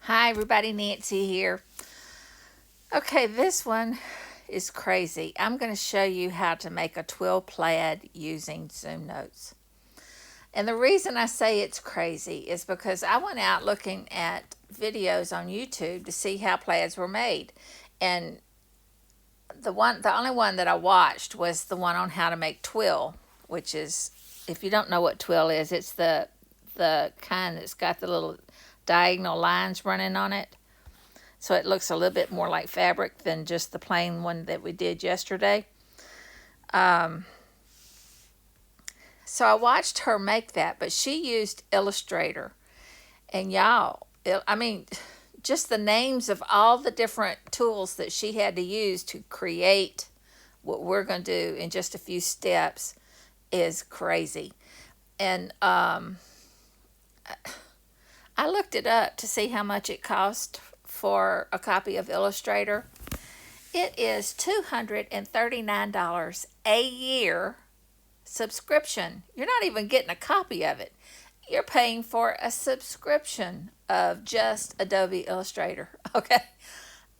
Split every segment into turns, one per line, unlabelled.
Hi everybody, Nancy here. Okay, this one is crazy. I'm going to show you how to make a twill plaid using ZoomNotes. And the reason I say it's crazy is because I went out looking at videos on YouTube to see how plaids were made. And the only one that I watched was the one on how to make twill, which is, if you don't know what twill is, it's the kind that's got the little diagonal lines running on it. So it looks a little bit more like fabric than just the plain one that we did yesterday. So I watched her make that, but she used Illustrator. And y'all, just the names of all the different tools that she had to use to create what we're going to do in just a few steps is crazy. And I looked it up to see how much it cost for a copy of Illustrator. It is $239 a year subscription. You're not even getting a copy of it. You're paying for a subscription of just Adobe Illustrator. Okay.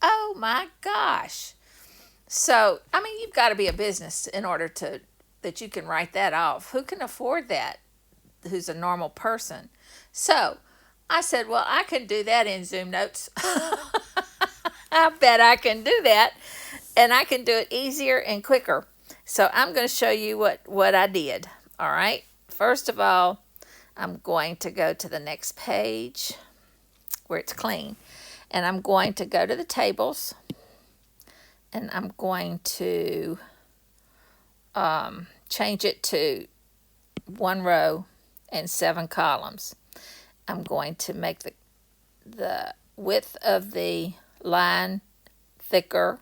Oh my gosh. So, you've got to be a business in order to that you can write that off. Who can afford that? Who's a normal person? So, I said, well, I can do that in ZoomNotes. I bet I can do that. And I can do it easier and quicker. So I'm going to show you what I did. All right. First of all, I'm going to go to the next page where it's clean. And I'm going to go to the tables. And I'm going to change it to 1 row and 7 columns. I'm going to make the width of the line thicker,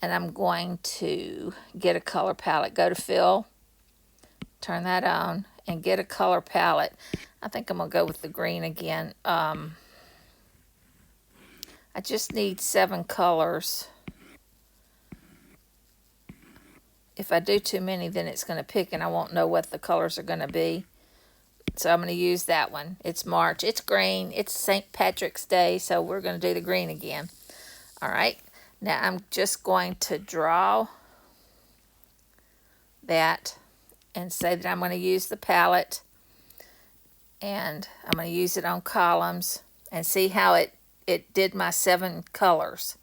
and I'm going to get a color palette. Go to fill, turn that on, and get a color palette. I think I'm going to go with the green again. I just need 7 colors. If I do too many, then it's going to pick and I won't know what the colors are going to be. So I'm going to use that one. It's March. It's green. It's St. Patrick's Day, so we're going to do the green again. All right. Now I'm just going to draw that and say that I'm going to use the palette, and I'm going to use it on columns and see how it did my 7 colors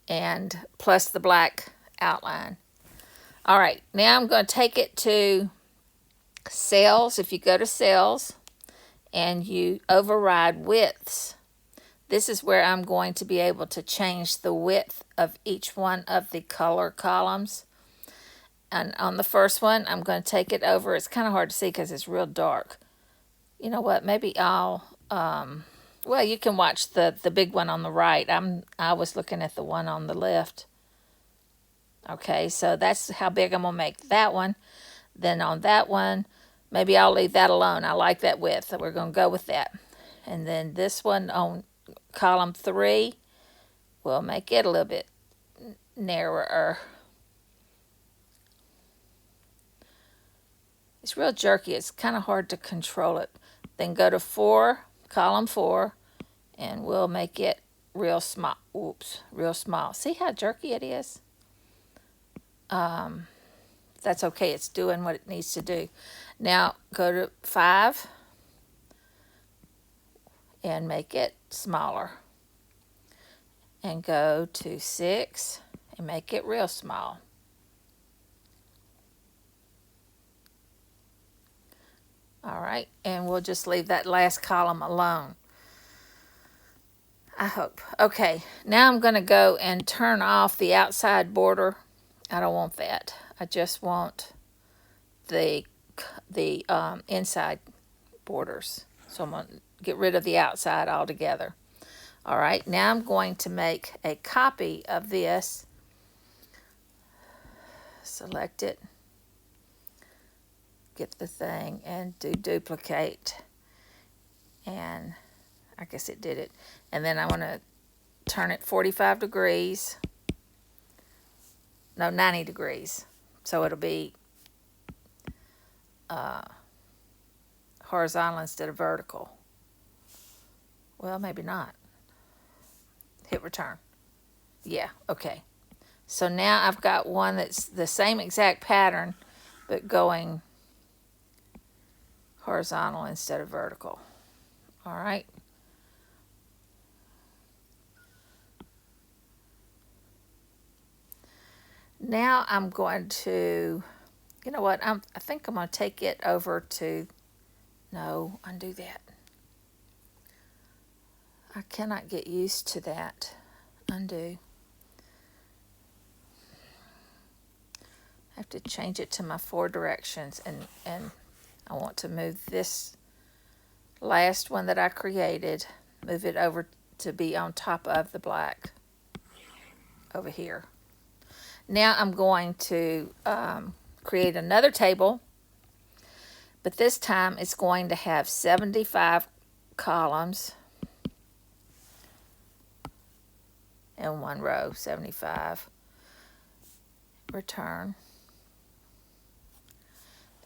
and plus the black outline. All right. Now I'm going to take it to cells. If you go to cells and you override widths, this is where I'm going to be able to change the width of each one of the color columns. And on the first one, I'm going to take it over. It's kind of hard to see because it's real dark. You know what? Maybe I'll, well, you can watch the big one on the right. I was looking at the one on the left. Okay, so that's how big I'm going to make that one. Then on that one, maybe I'll leave that alone. I like that width, so we're going to go with that. And then this one on column 3, we'll make it a little bit narrower. It's real jerky. It's kind of hard to control it. Then go to 4, column 4, and we'll make it real small. Oops, real small. See how jerky it is? That's okay. It's doing what it needs to do. Now go to 5 and make it smaller. And go to 6 and make it real small. All right, and we'll just leave that last column alone, I hope. Okay, now I'm going to go and turn off the outside border. I don't want that. I just want the inside borders. So I'm going to get rid of the outside altogether. All right, now I'm going to make a copy of this. Select it. Get the thing and do duplicate. And I guess it did it. And then I want to turn it 45 degrees. No, 90 degrees. So it'll be horizontal instead of vertical. Well, maybe not. Hit return. Yeah, okay. So now I've got one that's the same exact pattern, but going horizontal instead of vertical. All right. Now I'm going to, you know what, I think I'm going to take it over to, no, undo that. I cannot get used to that. Undo. I have to change it to my 4 directions, and I want to move this last one that I created, move it over to be on top of the black over here. Now I'm going to create another table, but this time it's going to have 75 columns in one row, 75. Return.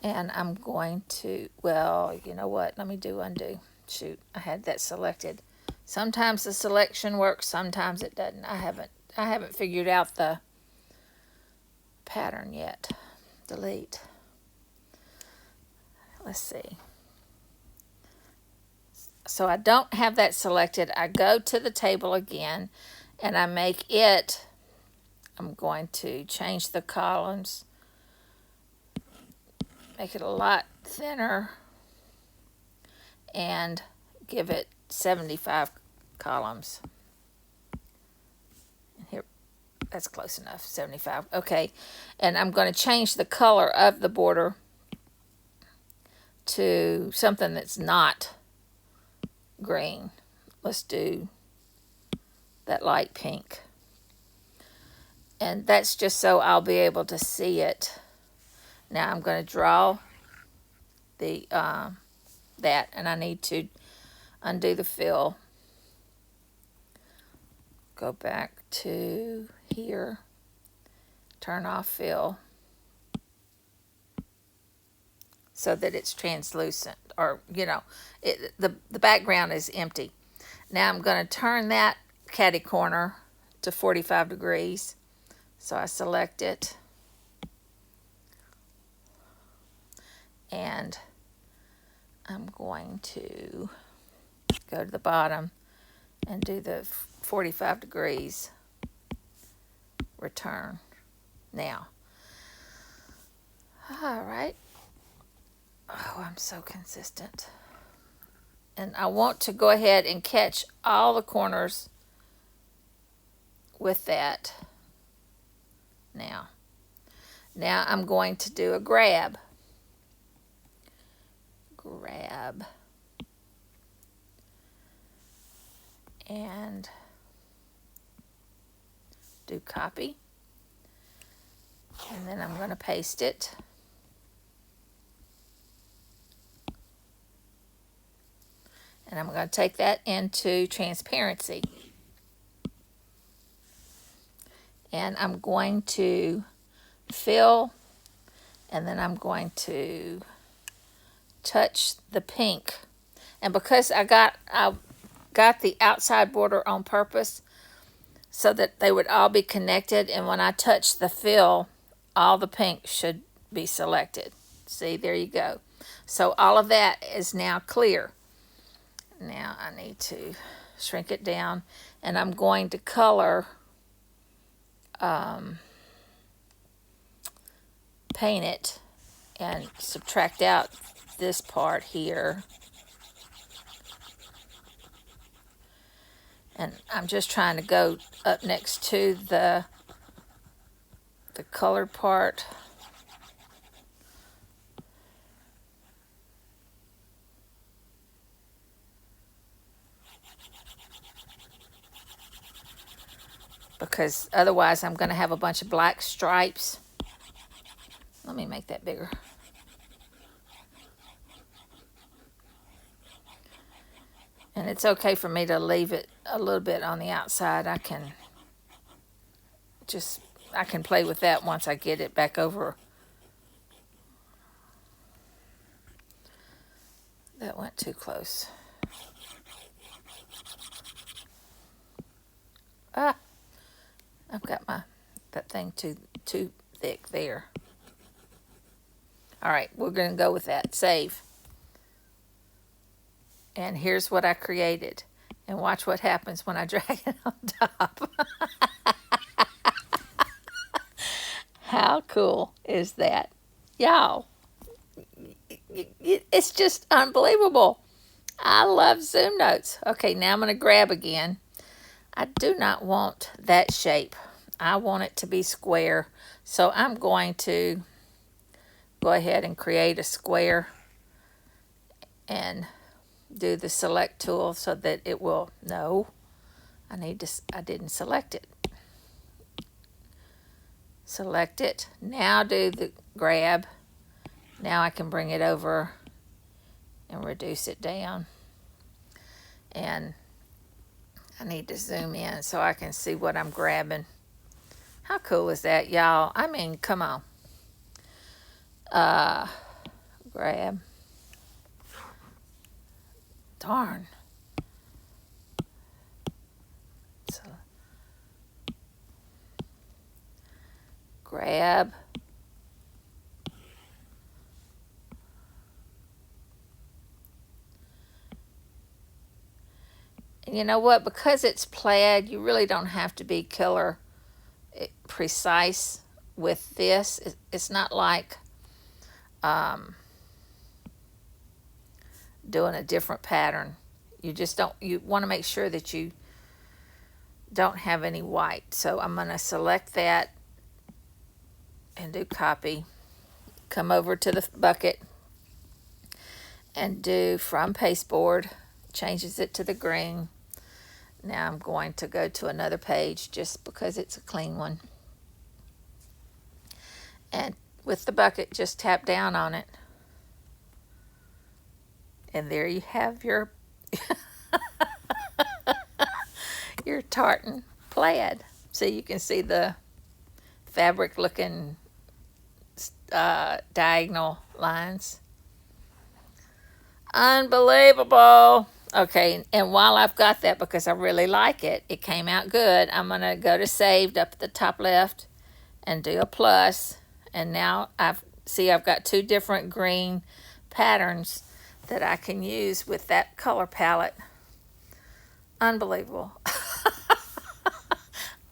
And I'm going to, well, you know what? Let me do undo. Shoot, I had that selected. Sometimes the selection works, sometimes it doesn't. I haven't figured out the pattern yet. Delete. Let's see. So I don't have that selected. I go to the table again and I make it, I'm going to change the columns, make it a lot thinner, and give it 75 columns. Here, that's close enough, 75. Okay, and I'm going to change the color of the border to something that's not green. Let's do that light pink. And that's just so I'll be able to see it. Now I'm going to draw the that, and I need to undo the fill. Go back to here, turn off fill so that it's translucent, or the background is empty. Now I'm going to turn that catty corner to 45 degrees. So I select it, and I'm going to go to the bottom and do the 45 degrees. Return. Now. All right. Oh, I'm so consistent. And I want to go ahead and catch all the corners with that. Now I'm going to do a grab. And do copy. And then I'm going to paste it. And I'm going to take that into transparency. And I'm going to fill, and then I'm going to touch the pink. And because I got the outside border on purpose so that they would all be connected, and when I touch the fill, all the pink should be selected. See, there you go. So all of that is now clear. Now I need to shrink it down, and I'm going to color paint it and subtract out this part here. And I'm just trying to go up next to the colored part. Because otherwise I'm going to have a bunch of black stripes. Let me make that bigger. And it's okay for me to leave it a little bit on the outside. I can play with that once I get it back over. That went too close. anything too thick there. All right, we're going to go with that. Save. And here's what I created. And watch what happens when I drag it on top. How cool is that? Y'all, it's just unbelievable. I love ZoomNotes. Okay, now I'm going to grab again. I do not want that shape. I want it to be square. So I'm going to go ahead and create a square and do the select tool so that it will, no, I didn't select it. Select it. Now do the grab. Now I can bring it over and reduce it down. And I need to zoom in so I can see what I'm grabbing. How cool is that, y'all? I mean, come on. Grab. Darn. So, grab. And you know what? Because it's plaid, you really don't have to be killer precise with this. It's not like doing a different pattern. You just don't, you want to make sure that you don't have any white. So I'm going to select that and do copy. Come over to the bucket and do from pasteboard. Changes it to the green. Now I'm going to go to another page just because it's a clean one. And with the bucket, just tap down on it. And there you have your your tartan plaid. So you can see the fabric looking diagonal lines. Unbelievable. Okay, and while I've got that, because I really like it, it came out good, I'm going to go to saved up at the top left and do a plus. And now I've got two different green patterns that I can use with that color palette. Unbelievable.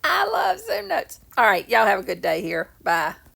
I love ZoomNotes. All right, y'all have a good day here. Bye.